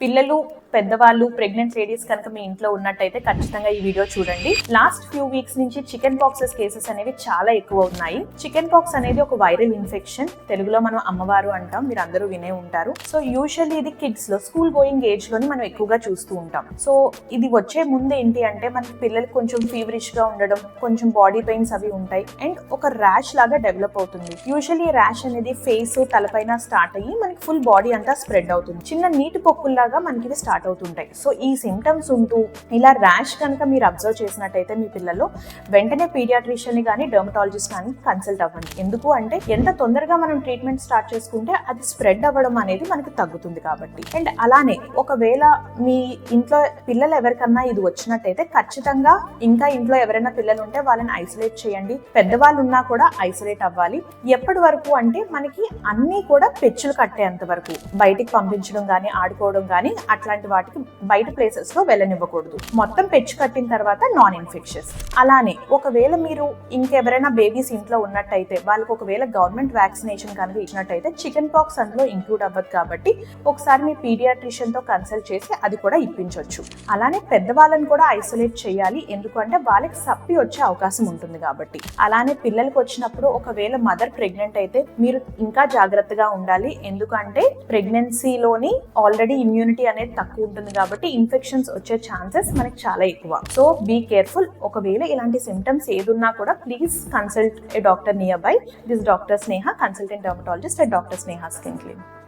పిల్లలు పెద్దవాళ్ళు pregnant ladies కనుక మీ ఇంట్లో ఉన్నట్టయితే ఖచ్చితంగా ఈ వీడియో చూడండి. లాస్ట్ ఫ్యూ వీక్స్ నుంచి చికెన్ పాక్సెస్ కేసెస్ అనేవి చాలా ఎక్కువ ఉన్నాయి. చికెన్ పాక్స్ అనేది ఒక వైరల్ ఇన్ఫెక్షన్, తెలుగులో మనం అమ్మవారు అంటాం, మీరు అందరూ వినే ఉంటారు. సో యూజువల్లీ ఇది కిడ్స్ లో స్కూల్ గోయింగ్ ఏజ్ లోని మనం ఎక్కువగా చూస్తూ ఉంటాం. సో ఇది వచ్చే ముందు ఏంటి అంటే మనకి పిల్లలు కొంచెం ఫీవరిష్ గా ఉండడం, కొంచెం బాడీ పెయిన్స్ అవి ఉంటాయి అండ్ ఒక ర్యాష్ లాగా డెవలప్ అవుతుంది. యూజువల్లీ ర్యాష్ అనేది ఫేస్ తలపైన స్టార్ట్ అయ్యి మనకి ఫుల్ బాడీ అంతా స్ప్రెడ్ అవుతుంది. చిన్న నీటి పొక్కుల్లాగా మనకి ఇవి స్టార్ట్ అవుతుంటాయి. సో ఈ సిమ్టమ్స్ ఉంటూ ఇలా ర్యాష్ కనుక మీరు అబ్జర్వ్ చేసినట్టయితే మీ పిల్లల్లో వెంటనే పీడియాట్రిషియన్ ని కానీ డెర్మటాలజిస్ట్ కానీ కన్సల్ట్ అవ్వండి. ఎందుకు అంటే ఎంత తొందరగా మనం ట్రీట్మెంట్ స్టార్ట్ చేసుకుంటే అది స్ప్రెడ్ అవ్వడం అనేది మనకి తగ్గుతుంది కాబట్టి. అండ్ అలానే ఒకవేళ మీ ఇంట్లో పిల్లలు ఎవరికన్నా ఇది వచ్చినట్టయితే ఖచ్చితంగా ఇంకా ఇంట్లో ఎవరైనా పిల్లలు ఉంటే వాళ్ళని ఐసోలేట్ చేయండి. పెద్దవాళ్ళు ఉన్నా కూడా ఐసోలేట్ అవ్వాలి. ఎప్పటి వరకు అంటే మనకి అన్ని కూడా పెచ్చులు కట్టేంత వరకు, బయటికి పంపించడం కానీ ఆడుకోవడం కానీ అట్లాంటి వాటికి బయట ప్లేసెస్ లో వెళ్ళనివ్వకూడదు. మొత్తం పెచ్చు కట్టిన తర్వాత నాన్ ఇన్ఫెక్షన్స్. అలానే ఒకవేళ మీరు ఇంకెవరైనా బేబీస్ ఇంట్లో ఉన్నట్టయితే వాళ్ళకి ఒకవేళ గవర్నమెంట్ వ్యాక్సినేషన్ కనుక ఇచ్చినట్టయితే చికెన్ పాక్స్ అందులో ఇంక్లూడ్ అవ్వదు కాబట్టి ఒకసారి మీ పీడియాట్రిషియన్ తో కన్సల్ట్ చేసి అది కూడా ఇప్పించవచ్చు. అలానే పెద్దవాళ్ళని కూడా ఐసోలేట్ చేయాలి, ఎందుకంటే వాళ్ళకి సప్పి వచ్చే అవకాశం ఉంటుంది కాబట్టి. అలానే పిల్లలకు వచ్చినప్పుడు ఒకవేళ మదర్ ప్రెగ్నెంట్ అయితే మీరు ఇంకా జాగ్రత్తగా ఉండాలి, ఎందుకంటే ప్రెగ్నెన్సీలోని ఆల్రెడీ ఇమ్యూనిటీ అనేది తక్కువ ఉంటుంది కాబట్టి ఇన్ఫెక్షన్స్ వచ్చే ఛాన్సెస్ మనకి చాలా ఎక్కువ. So be careful. ఒకవేళ ఇలాంటి సిమ్టమ్స్ ఏదున్నా కూడా please consult a doctor nearby. This doctor Sneha, consultant dermatologist at Dr. Sneha Skin Clinic.